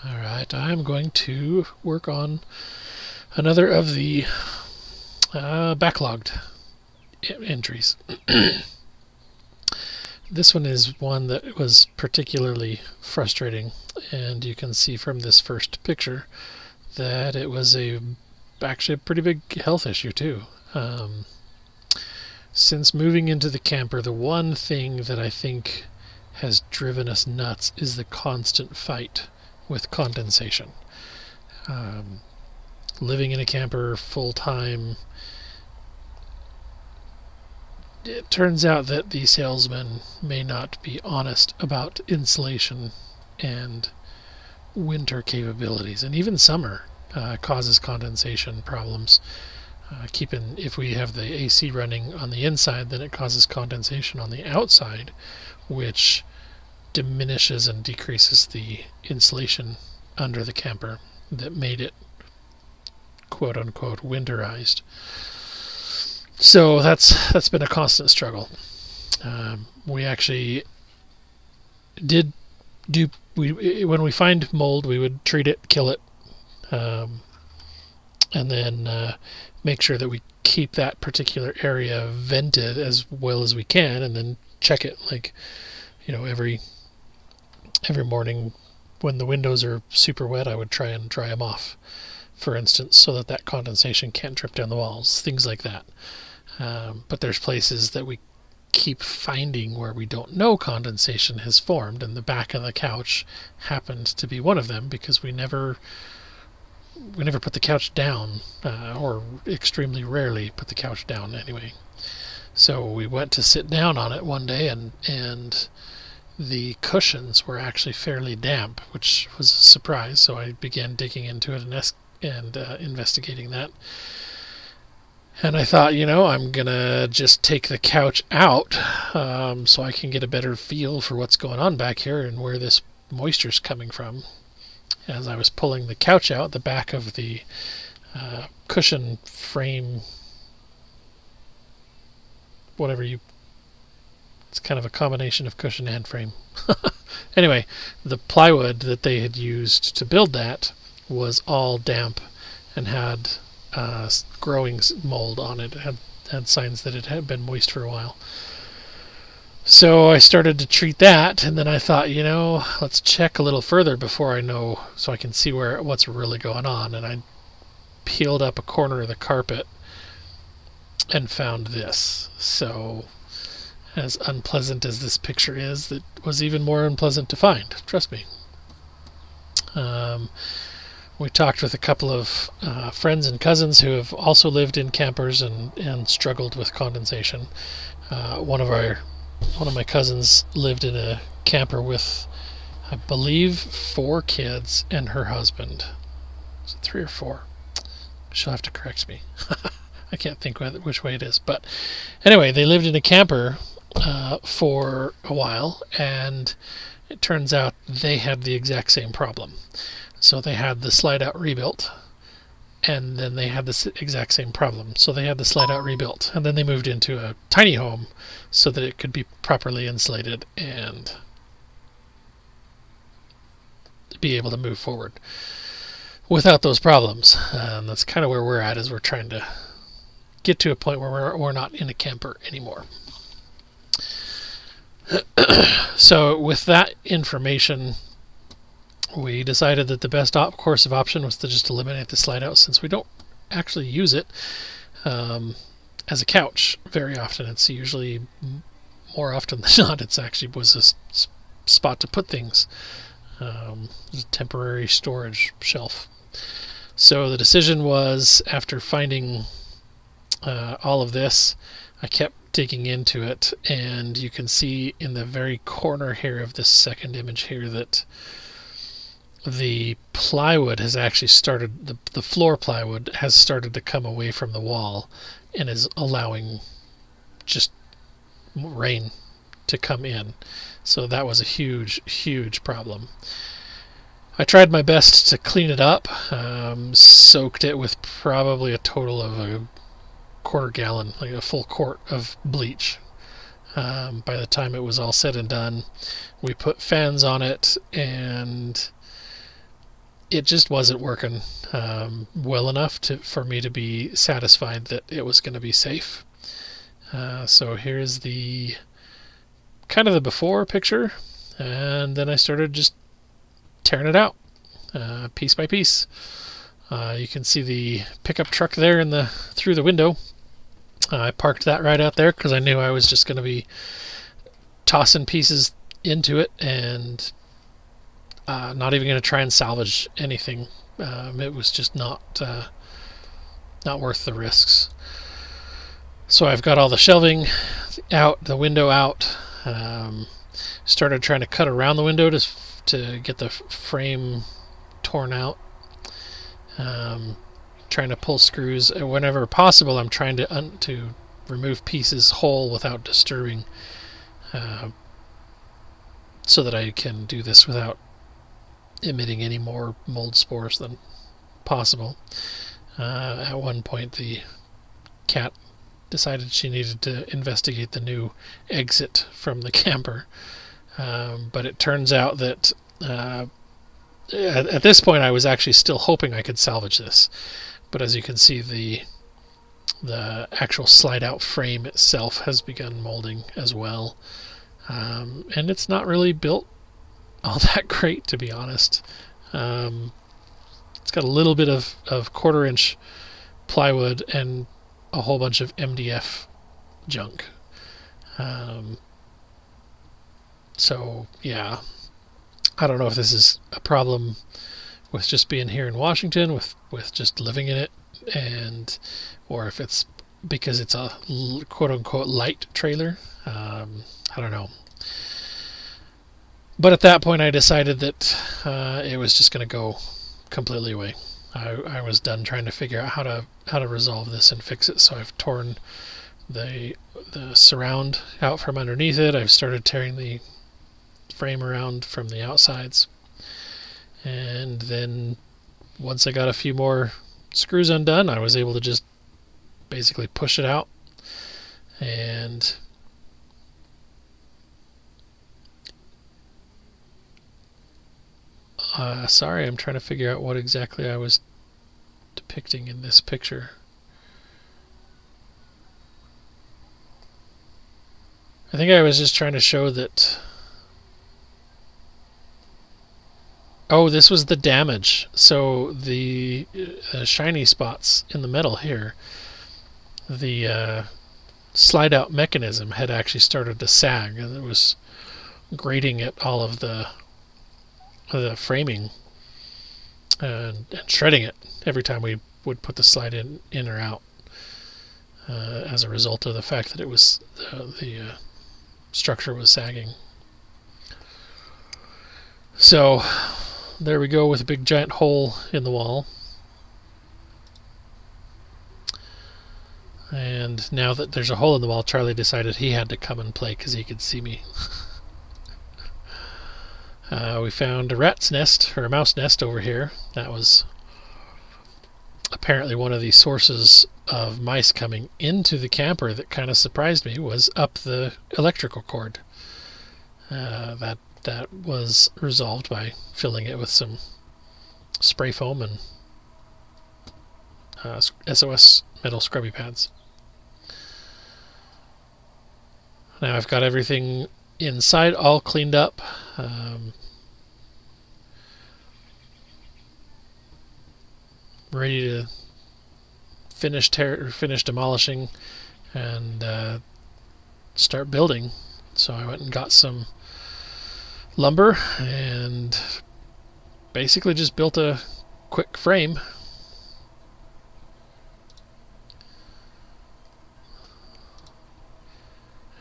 Alright, I'm going to work on another of the backlogged entries. This one is one that was particularly frustrating, and you can see from this first picture that it was actually a pretty big health issue too. Since moving into the camper, the one thing that I think has driven us nuts is the constant fight with condensation. Living in a camper full time, it turns out that the salesmen may not be honest about insulation and winter capabilities, and even summer causes condensation problems. If we have the AC running on the inside, then it causes condensation on the outside, which diminishes and decreases the insulation under the camper that made it quote unquote winterized. So that's been a constant struggle. We actually did do when we find mold, we would treat it, kill it, and then make sure that we keep that particular area vented as well as we can, and then check it every morning when the windows are super wet. I would try and dry them off, for instance, so that condensation can't drip down the walls, things like that. But there's places that we keep finding where we don't know condensation has formed, and the back of the couch happened to be one of them, because we never put the couch down, or extremely rarely put the couch down anyway. So we went to sit down on it one day, and the cushions were actually fairly damp, which was a surprise. So I began digging into it and investigating that. And I thought, I'm going to just take the couch out so I can get a better feel for what's going on back here and where this moisture's coming from. As I was pulling the couch out, the back of the cushion frame, it's kind of a combination of cushion and frame. Anyway, the plywood that they had used to build that was all damp and had growing mold on it. It had signs that it had been moist for a while. So I started to treat that, and then I thought, let's check a little further before I know, so I can see what's really going on. And I peeled up a corner of the carpet and found this. So, as unpleasant as this picture is, it was even more unpleasant to find. Trust me. We talked with a couple of friends and cousins who have also lived in campers and struggled with condensation. One of my cousins lived in a camper with, I believe, 4 kids and her husband. Is it 3 or 4? She'll have to correct me. I can't think which way it is. But anyway, they lived in a camper for a while, and it turns out they had the exact same problem. So they had the slide-out rebuilt, and then they had the exact same problem. So they had the slide-out rebuilt, and then they moved into a tiny home so that it could be properly insulated and be able to move forward without those problems. And that's kind of where we're at, is we're trying to get to a point where we're not in a camper anymore. So with that information, we decided that the best course of option was to just eliminate the slide out, since we don't actually use it as a couch very often. It's usually, more often than not, it's actually was a spot to put things. It's a temporary storage shelf. So the decision was, after finding all of this, I kept digging into it, and you can see in the very corner here of this second image here that the plywood has actually started, the floor plywood has started to come away from the wall and is allowing just rain to come in. So that was a huge problem. I tried my best to clean it up, soaked it with probably a total of a quarter gallon, like a full quart of bleach. By the time it was all said and done, we put fans on it, and it just wasn't working well enough for me to be satisfied that it was going to be safe. So here's the kind of the before picture, and then I started just tearing it out piece by piece. You can see the pickup truck there through the window. I parked that right out there because I knew I was just going to be tossing pieces into it and not even going to try and salvage anything. It was just not worth the risks. So I've got all the shelving out, the window out. Started trying to cut around the window to get the frame torn out. Trying to pull screws whenever possible. I'm trying to remove pieces whole without disturbing, so that I can do this without emitting any more mold spores than possible. At one point, the cat decided she needed to investigate the new exit from the camper, but it turns out that at this point I was actually still hoping I could salvage this. But as you can see, the actual slide-out frame itself has begun molding as well, and it's not really built all that great, to be honest. It's got a little bit of 1/4-inch plywood and a whole bunch of MDF junk. So yeah, I don't know if this is a problem with just being here in Washington, with just living in it, or if it's because it's a quote-unquote light trailer. I don't know. But at that point I decided that it was just going to go completely away. I was done trying to figure out how to resolve this and fix it, so I've torn the surround out from underneath it. I've started tearing the frame around from the outsides, and then once I got a few more screws undone, I was able to just basically push it out. And sorry, I'm trying to figure out what exactly I was depicting in this picture. I think I was just trying to show that. Oh, this was the damage. So the shiny spots in the metal here, the slide-out mechanism had actually started to sag, and it was grating at all of the framing and shredding it every time we would put the slide in or out, as a result of the fact that it was the structure was sagging. So there we go, with a big giant hole in the wall. And now that there's a hole in the wall, Charlie decided he had to come and play because he could see me. We found a rat's nest, or a mouse nest, over here. That was apparently one of the sources of mice coming into the camper. That kind of surprised me, was up the electrical cord. That was resolved by filling it with some spray foam and SOS metal scrubby pads. Now I've got everything inside all cleaned up. Ready to finish demolishing and start building. So I went and got some lumber and basically just built a quick frame.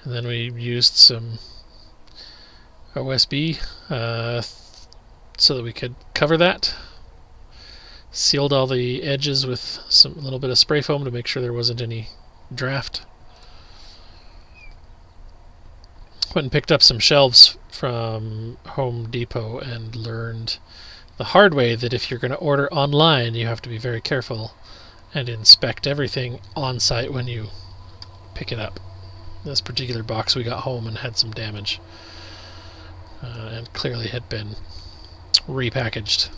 And then we used some OSB so that we could cover that. Sealed all the edges with a little bit of spray foam to make sure there wasn't any draft. Went and picked up some shelves from Home Depot and learned the hard way that if you're going to order online, you have to be very careful and inspect everything on site when you pick it up. This particular box we got home and had some damage, and clearly had been repackaged.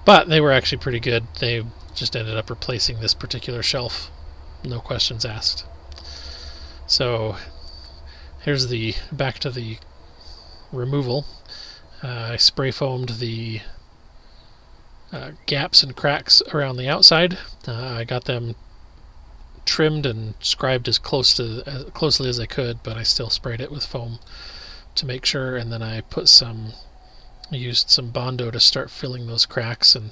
But they were actually pretty good. They just ended up replacing this particular shelf, no questions asked. So here's the back to the removal. I spray foamed the gaps and cracks around the outside. I got them trimmed and scribed as closely as I could, but I still sprayed it with foam to make sure, and then I used some Bondo to start filling those cracks. And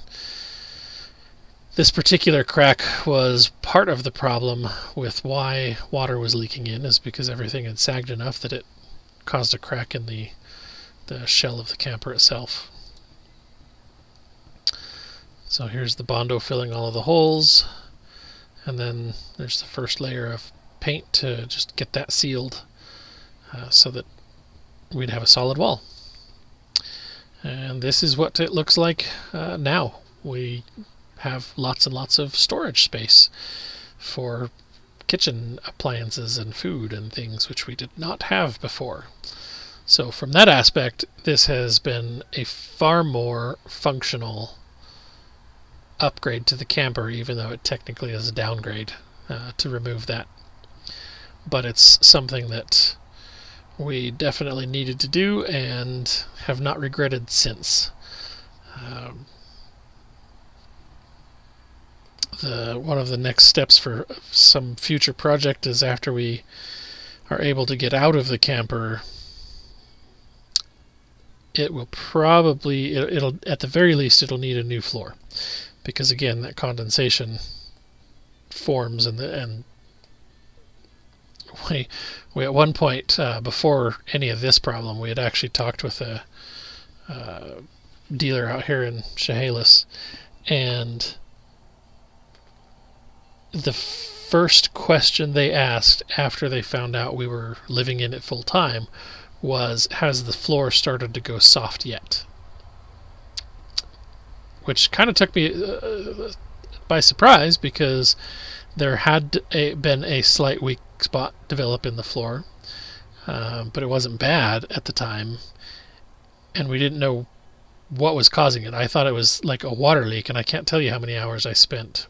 this particular crack was part of the problem with why water was leaking in, is because everything had sagged enough that it caused a crack in the shell of the camper itself. So here's the Bondo filling all of the holes, and then there's the first layer of paint to just get that sealed so that we'd have a solid wall. And this is what it looks like now. We have lots and lots of storage space for kitchen appliances and food and things, which we did not have before. So from that aspect, this has been a far more functional upgrade to the camper, even though it technically is a downgrade to remove that. But it's something that we definitely needed to do and have not regretted since. One of the next steps for some future project is, after we are able to get out of the camper, it will probably, it'll at the very least, it'll need a new floor, because again, that condensation forms, and we at one point, before any of this problem, we had actually talked with a dealer out here in Chehalis, and the first question they asked after they found out we were living in it full time was, has the floor started to go soft yet? Which kind of took me by surprise, because there had been a slight weak spot develop in the floor, but it wasn't bad at the time, and we didn't know what was causing it. I thought it was like a water leak, and I can't tell you how many hours I spent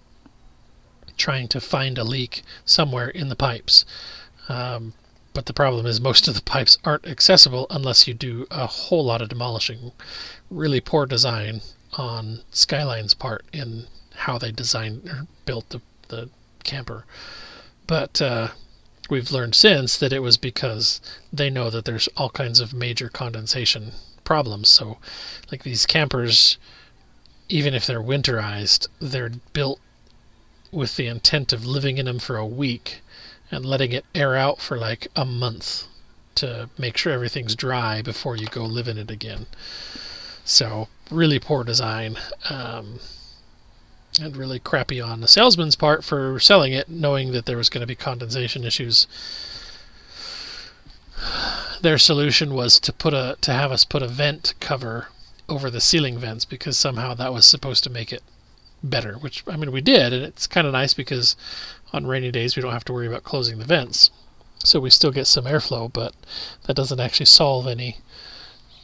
trying to find a leak somewhere in the pipes. But the problem is, most of the pipes aren't accessible unless you do a whole lot of demolishing. Really poor design on Skyline's part in how they designed or built the camper. But we've learned since that it was because they know that there's all kinds of major condensation problems. So like these campers, even if they're winterized, they're built with the intent of living in them for a week and letting it air out for like a month to make sure everything's dry before you go live in it again. So really poor design, and really crappy on the salesman's part for selling it, knowing that there was going to be condensation issues. Their solution was to have us put a vent cover over the ceiling vents, because somehow that was supposed to make it better, which, I mean, we did, and it's kind of nice because on rainy days we don't have to worry about closing the vents, so we still get some airflow, but that doesn't actually solve any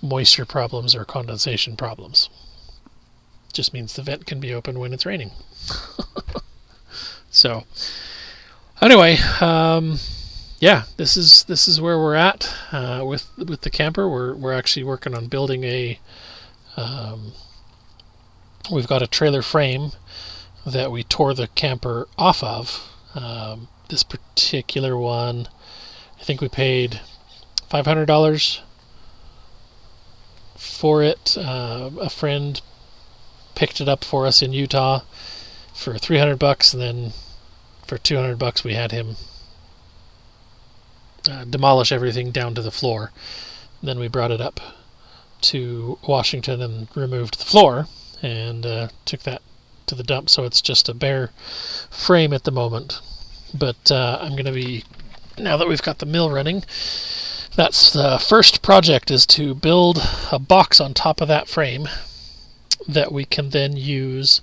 moisture problems or condensation problems. Just means the vent can be open when it's raining. So anyway, yeah, this is where we're at with the camper. We're actually working on building a we've got a trailer frame that we tore the camper off of. This particular one, I think we paid $500 for it. A friend picked it up for us in Utah for $300, and then for $200 we had him demolish everything down to the floor. Then we brought it up to Washington and removed the floor, and took that to the dump, so it's just a bare frame at the moment. But I'm going to be, now that we've got the mill running, that's the first project, is to build a box on top of that frame that we can then use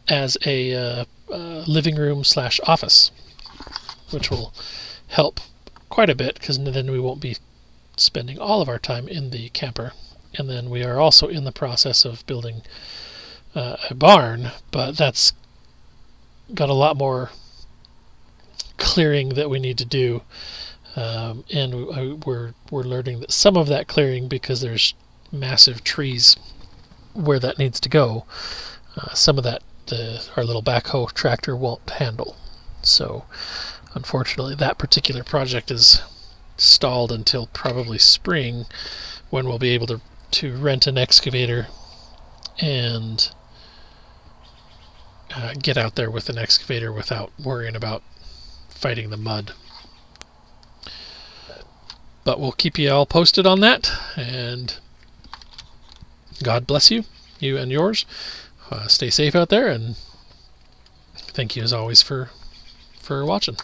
as a living room / office, which will help quite a bit, because then we won't be spending all of our time in the camper. And then we are also in the process of building a barn, but that's got a lot more clearing that we need to do, and we're learning that some of that clearing, because there's massive trees where that needs to go, some of that our little backhoe tractor won't handle. So unfortunately that particular project is stalled until probably spring, when we'll be able to rent an excavator and get out there with an excavator without worrying about fighting the mud. But we'll keep you all posted on that, and God bless you, you and yours. Stay safe out there, and thank you as always for watching.